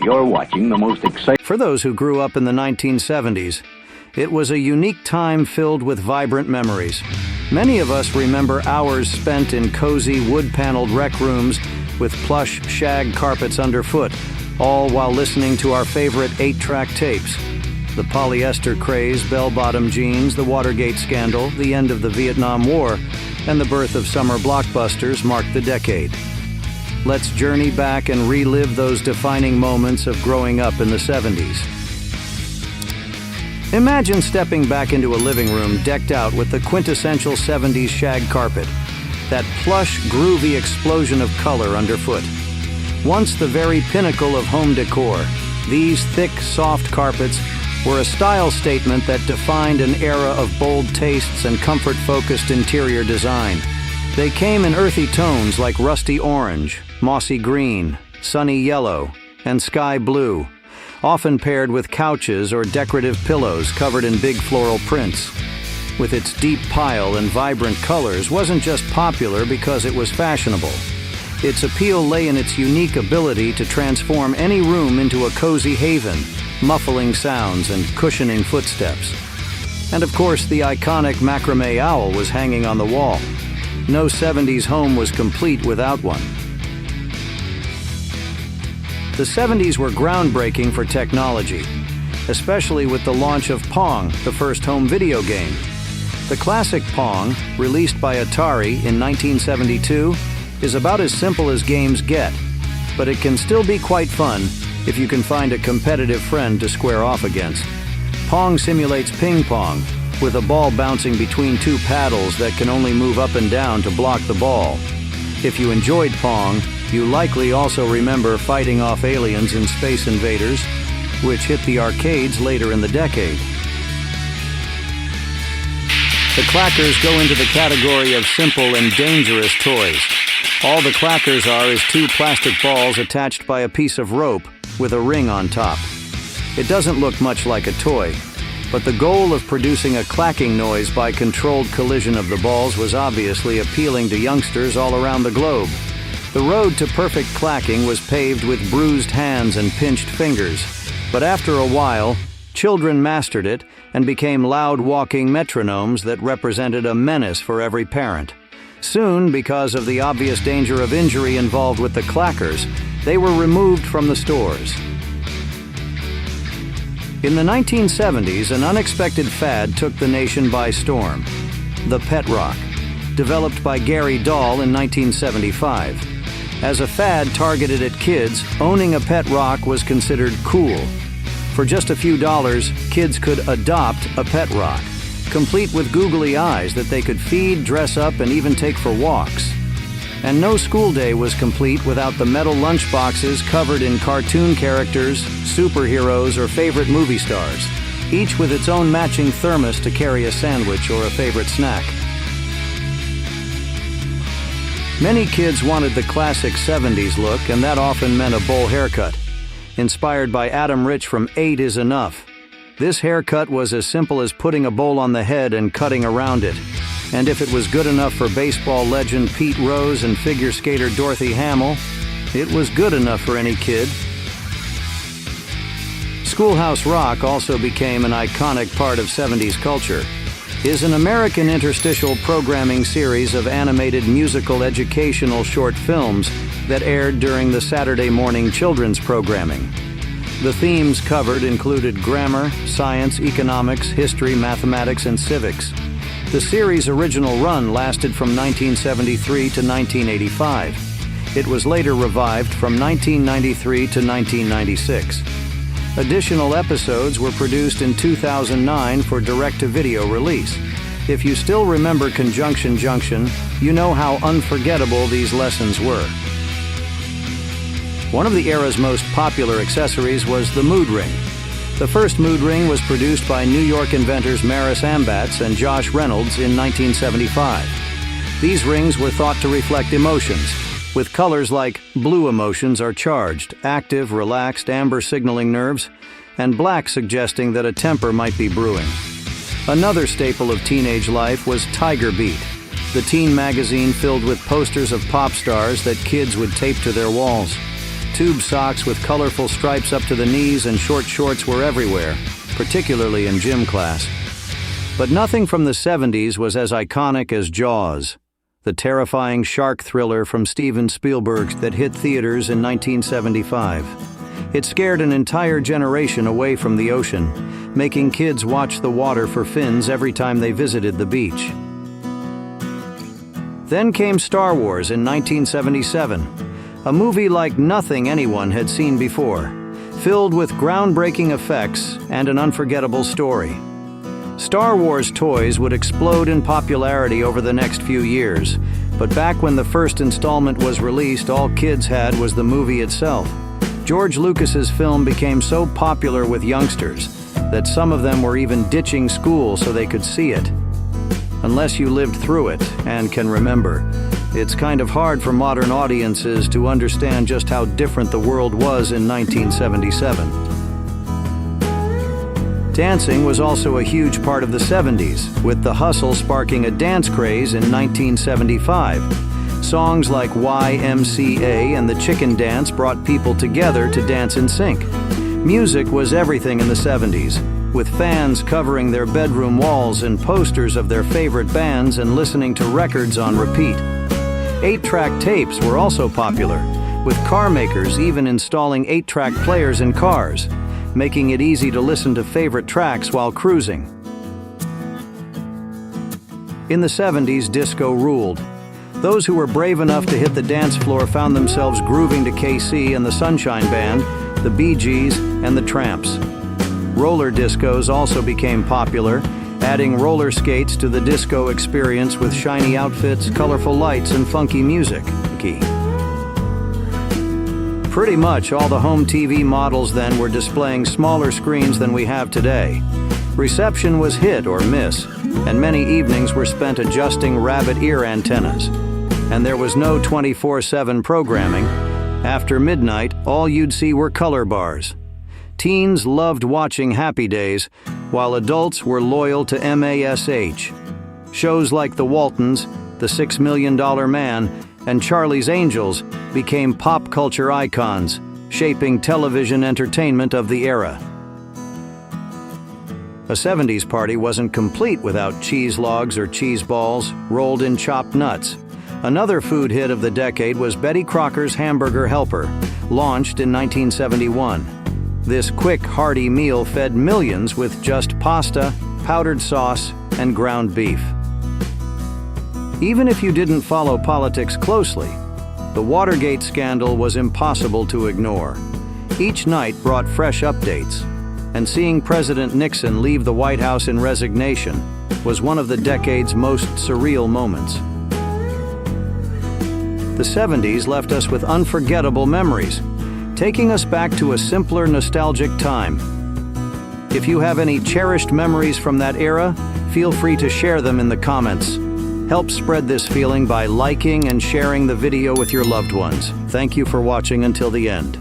You're watching the most exciting... For those who grew up in the 1970s, it was a unique time filled with vibrant memories. Many of us remember hours spent in cozy, wood-paneled rec rooms with plush shag carpets underfoot, all while listening to our favorite 8-track tapes. The polyester craze, bell-bottom jeans, the Watergate scandal, the end of the Vietnam War, and the birth of summer blockbusters marked the decade. Let's journey back and relive those defining moments of growing up in the 70s. Imagine stepping back into a living room decked out with the quintessential 70s shag carpet, that plush, groovy explosion of color underfoot. Once the very pinnacle of home decor, these thick, soft carpets were a style statement that defined an era of bold tastes and comfort-focused interior design. They came in earthy tones like rusty orange, mossy green, sunny yellow, and sky blue, often paired with couches or decorative pillows covered in big floral prints. With its deep pile and vibrant colors wasn't just popular because it was fashionable. Its appeal lay in its unique ability to transform any room into a cozy haven, muffling sounds and cushioning footsteps. And of course, the iconic macrame owl was hanging on the wall. No 70s home was complete without one. The 70s were groundbreaking for technology, especially with the launch of Pong, the first home video game. The classic Pong, released by Atari in 1972, is about as simple as games get, but it can still be quite fun if you can find a competitive friend to square off against. Pong simulates ping pong, with a ball bouncing between two paddles that can only move up and down to block the ball. If you enjoyed Pong, you likely also remember fighting off aliens in Space Invaders, which hit the arcades later in the decade. The clackers go into the category of simple and dangerous toys. All the clackers are is two plastic balls attached by a piece of rope with a ring on top. It doesn't look much like a toy, but the goal of producing a clacking noise by controlled collision of the balls was obviously appealing to youngsters all around the globe. The road to perfect clacking was paved with bruised hands and pinched fingers, but after a while, children mastered it and became loud walking metronomes that represented a menace for every parent. Soon, because of the obvious danger of injury involved with the clackers, they were removed from the stores. In the 1970s, an unexpected fad took the nation by storm: the pet rock, developed by Gary Dahl in 1975. As a fad targeted at kids, owning a pet rock was considered cool. For just a few dollars, kids could adopt a pet rock, complete with googly eyes that they could feed, dress up, and even take for walks. And no school day was complete without the metal lunchboxes covered in cartoon characters, superheroes, or favorite movie stars, each with its own matching thermos to carry a sandwich or a favorite snack. Many kids wanted the classic 70s look, and that often meant a bowl haircut. Inspired by Adam Rich from 8 is Enough, this haircut was as simple as putting a bowl on the head and cutting around it. And if it was good enough for baseball legend Pete Rose and figure skater Dorothy Hamill, it was good enough for any kid. Schoolhouse Rock also became an iconic part of 70s culture. Is an American interstitial programming series of animated musical educational short films that aired during the Saturday morning children's programming. The themes covered included grammar, science, economics, history, mathematics, and civics. The series' original run lasted from 1973 to 1985. It was later revived from 1993 to 1996. Additional episodes were produced in 2009 for direct-to-video release. If you still remember Conjunction Junction, you know how unforgettable these lessons were. One of the era's most popular accessories was the mood ring. The first mood ring was produced by New York inventors Maris Ambatz and Josh Reynolds in 1975. These rings were thought to reflect emotions, with colors like blue emotions are charged, active, relaxed, amber signaling nerves, and black suggesting that a temper might be brewing. Another staple of teenage life was Tiger Beat, the teen magazine filled with posters of pop stars that kids would tape to their walls. tube socks with colorful stripes up to the knees and short shorts were everywhere, particularly in gym class. But nothing from the 70s was as iconic as Jaws, the terrifying shark thriller from Steven Spielberg that hit theaters in 1975. It scared an entire generation away from the ocean, making kids watch the water for fins every time they visited the beach. Then came Star Wars in 1977, a movie like nothing anyone had seen before, filled with groundbreaking effects and an unforgettable story. Star Wars toys would explode in popularity over the next few years, but back when the first installment was released, all kids had was the movie itself. George Lucas's film became so popular with youngsters that some of them were even ditching school so they could see it. Unless you lived through it and can remember, it's kind of hard for modern audiences to understand just how different the world was in 1977. Dancing was also a huge part of the 70s, with the hustle sparking a dance craze in 1975. Songs like YMCA and the Chicken Dance brought people together to dance in sync. Music was everything in the 70s, with fans covering their bedroom walls in posters of their favorite bands and listening to records on repeat. 8-track tapes were also popular, with car makers even installing 8-track players in cars, making it easy to listen to favorite tracks while cruising. In the 70s, disco ruled. Those who were brave enough to hit the dance floor found themselves grooving to KC and the Sunshine Band, the Bee Gees, and the Tramps. Roller discos also became popular, adding roller skates to the disco experience with shiny outfits, colorful lights, and funky music. Pretty much all the home TV models then were displaying smaller screens than we have today. Reception was hit or miss, and many evenings were spent adjusting rabbit ear antennas. And there was no 24/7 programming. After midnight, all you'd see were color bars. Teens loved watching Happy Days, while adults were loyal to MASH. Shows like The Waltons, The $6 Million Man, and Charlie's Angels became pop culture icons, shaping television entertainment of the era. A 70s party wasn't complete without cheese logs or cheese balls rolled in chopped nuts. Another food hit of the decade was Betty Crocker's Hamburger Helper, launched in 1971. This quick, hearty meal fed millions with just pasta, powdered sauce, and ground beef. Even if you didn't follow politics closely, the Watergate scandal was impossible to ignore. Each night brought fresh updates, and seeing President Nixon leave the White House in resignation was one of the decade's most surreal moments. The 70s left us with unforgettable memories, taking us back to a simpler, nostalgic time. If you have any cherished memories from that era, feel free to share them in the comments. Help spread this feeling by liking and sharing the video with your loved ones. Thank you for watching until the end.